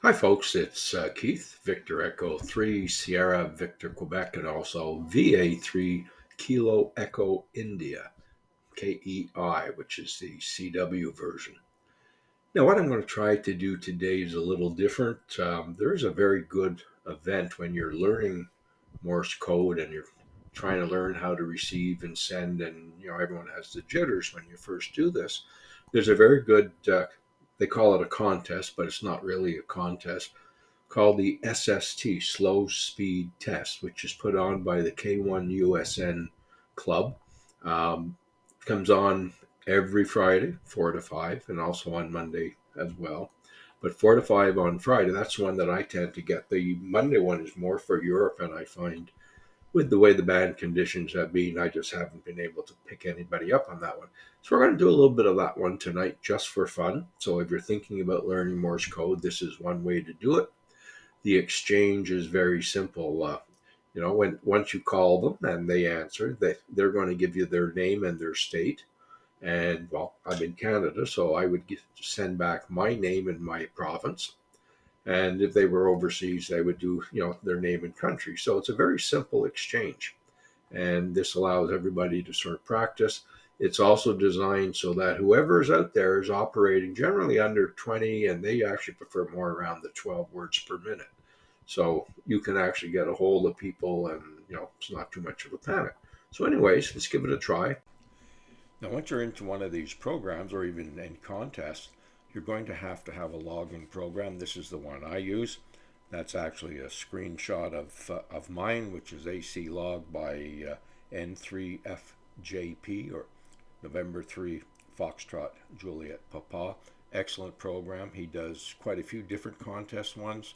Hi, folks. It's Keith, Victor Echo 3, Sierra Victor Quebec, and also VA3 Kilo Echo India, KEI, which is the CW version. Now, what I'm going to try to do today is a little different. There is a very good event when you're learning Morse code and you're trying to learn how to receive and send, and everyone has the jitters when you first do this. There's a very good, they call it a contest, but it's not really a contest called the SST, Slow Speed Test, which is put on by the K1usn Club. Comes on every Friday, 4 to 5, and also on Monday as well. But 4 to 5 on Friday, that's one that I tend to get. The Monday one is more for Europe, and I find with the way the band conditions have been, I just haven't been able to pick anybody up on that one. So we're going to do a little bit of that one tonight just for fun. So if you're thinking about learning Morse code, this is one way to do it. The exchange is very simple. When once you call them and they answer, they're going to give you their name and their state. And well, I'm in Canada, so I would send back my name and my province. And if they were overseas, they would do their name and country. So it's a very simple exchange, and this allows everybody to sort of practice. It's also designed so that whoever is out there is operating generally under 20, and they actually prefer more around the 12 words per minute. So you can actually get a hold of people, and it's not too much of a panic. So, anyways, let's give it a try. Now, once you're into one of these programs or even in contests, you're going to have a logging program. This is the one I use. That's actually a screenshot of mine, which is AC log by N3FJP, or November 3 Foxtrot Juliet Papa. Excellent program. He does quite a few different contest ones.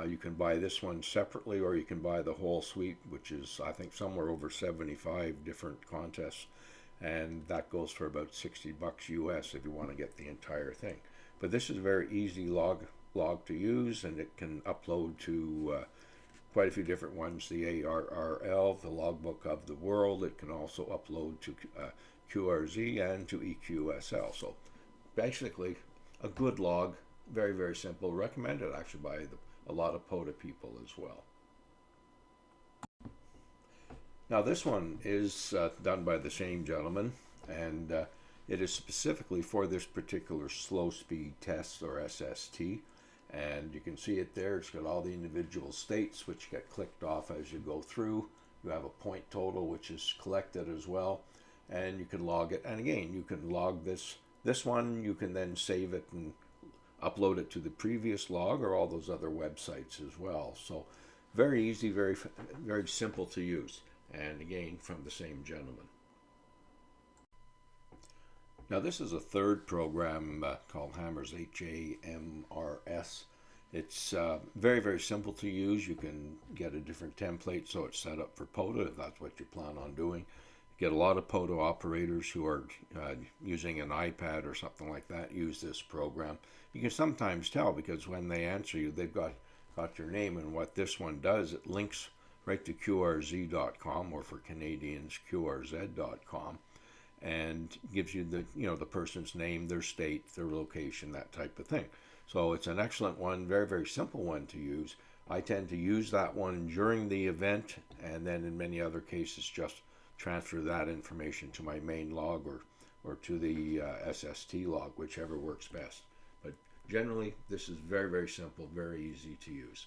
You can buy this one separately, or you can buy the whole suite, which is, I think, somewhere over 75 different contests. And that goes for about $60 US if you want to get the entire thing. But this is a very easy log to use, and it can upload to quite a few different ones. The ARRL, the Logbook of the World. It can also upload to QRZ and to EQSL. So basically, a good log, very, very simple. Recommended actually by a lot of POTA people as well. Now, this one is done by the same gentleman, and it is specifically for this particular slow speed test, or SST. And you can see it there. It's got all the individual states which get clicked off as you go through. You have a point total which is collected as well, and you can log it. And again, you can log this one. You can then save it and upload it to the previous log or all those other websites as well. So very easy, very, very simple to use. And again, from the same gentleman. Now, this is a third program called Hammers, HAMRS. It's very, very simple to use. You can get a different template, so it's set up for POTA if that's what you plan on doing. Get a lot of POTA operators who are using an iPad or something like that use this program. You can sometimes tell because when they answer you, they've got your name, and what this one does, it links right to QRZ.com, or for Canadians, QRZ.com, and gives you the person's name, their state, their location, that type of thing. So it's an excellent one, very, very simple one to use. I tend to use that one during the event, and then in many other cases just transfer that information to my main log or to the SST log, whichever works best. But generally, this is very, very simple, very easy to use.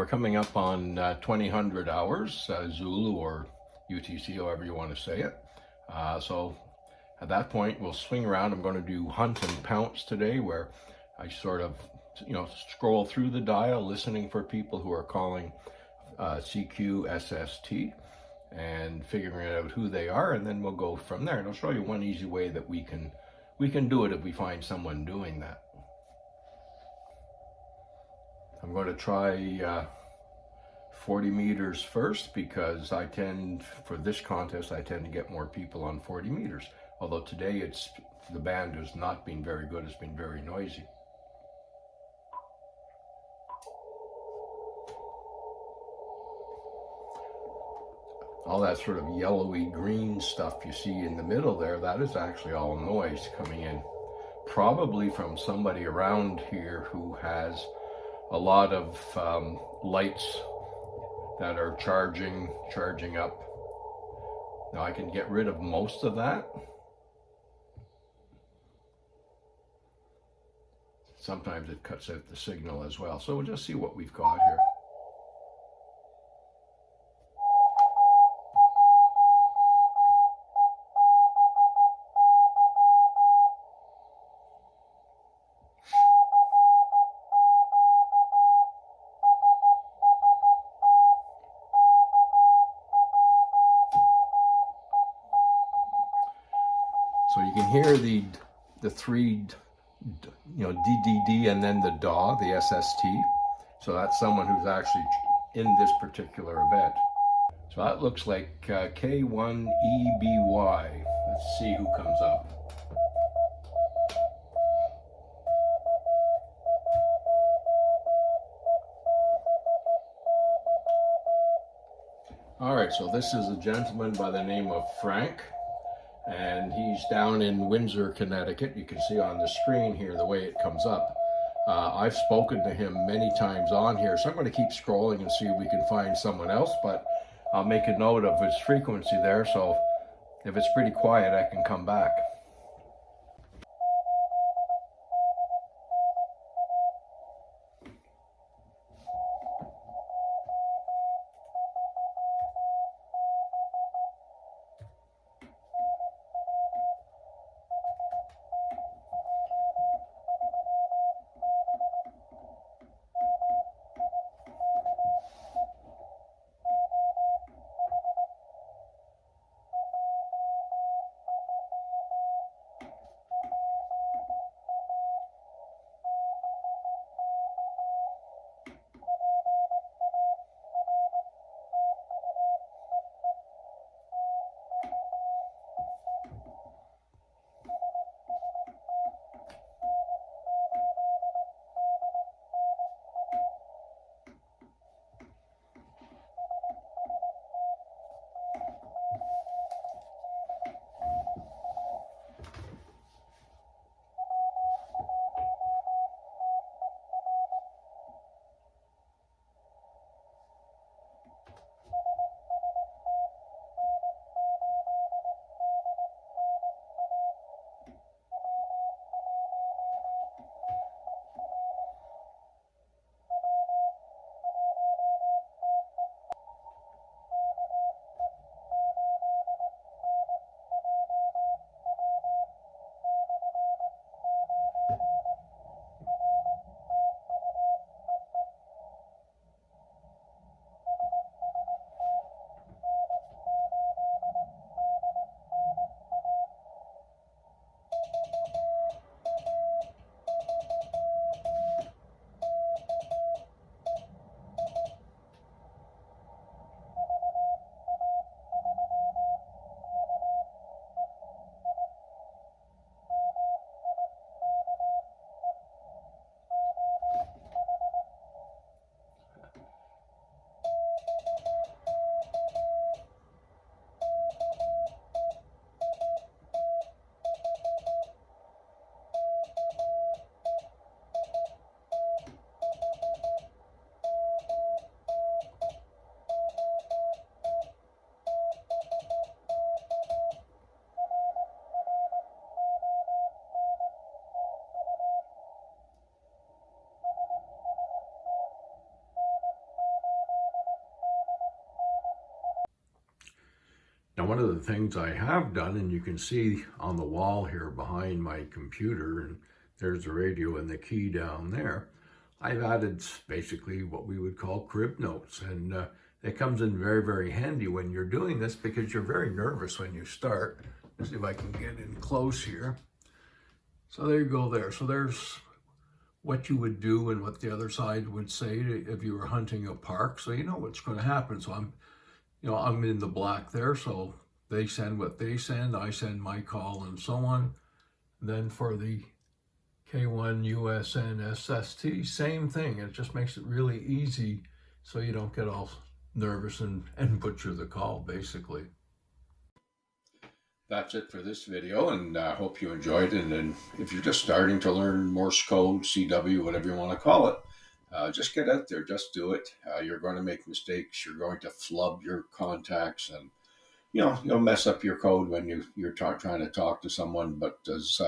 we're coming up on 2000 hours, Zulu or UTC, however you want to say it. So at that point, we'll swing around. I'm going to do hunt and pounce today, where I sort of, scroll through the dial, listening for people who are calling K1usn SST and figuring out who they are, and then we'll go from there. And I'll show you one easy way that we can do it if we find someone doing that. I'm going to try 40 meters first, because for this contest, I tend to get more people on 40 meters. Although today the band has not been very good, it's been very noisy. All that sort of yellowy green stuff you see in the middle there, that is actually all noise coming in. Probably from somebody around here who has a lot of lights that are charging up. Now I can get rid of most of that. Sometimes it cuts out the signal as well. So we'll just see what we've got here. So you can hear the three, DDD and then the DAW, the SST. So that's someone who's actually in this particular event. So that looks like K1EBY. Let's see who comes up. All right, so this is a gentleman by the name of Frank, and he's down in Windsor, Connecticut. You can see on the screen here the way it comes up. I've spoken to him many times on here, so I'm going to keep scrolling and see if we can find someone else, but I'll make a note of his frequency there, so if it's pretty quiet, I can come back. Now, one of the things I have done, and you can see on the wall here behind my computer, and there's the radio and the key down there, I've added basically what we would call crib notes. And it comes in very, very handy when you're doing this because you're very nervous when you start. Let's see if I can get in close here. So there you go there. So there's what you would do and what the other side would say if you were hunting a park. So you know what's going to happen. So I'm in the black there, so they send what they send, I send my call, and so on. Then for the K1usn SST, same thing. It just makes it really easy so you don't get all nervous and butcher the call, basically. That's it for this video, and I hope you enjoyed it. And if you're just starting to learn Morse code, CW, whatever you want to call it, just get out there, just do it. You're going to make mistakes. You're going to flub your contacts, and you'll mess up your code when you're trying to talk to someone. But as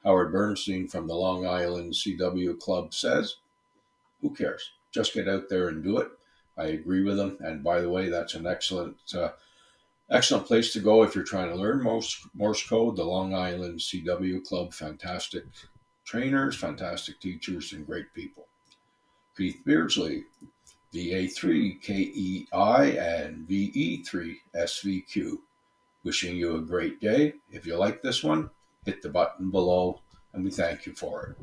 Howard Bernstein from the Long Island CW Club says, who cares? Just get out there and do it. I agree with him. And by the way, that's an excellent place to go if you're trying to learn Morse code. The Long Island CW Club, fantastic trainers, fantastic teachers, and great people. Keith Beardsley, VA3 KEI and VE3 SVQ. Wishing you a great day. If you like this one, hit the button below, and we thank you for it.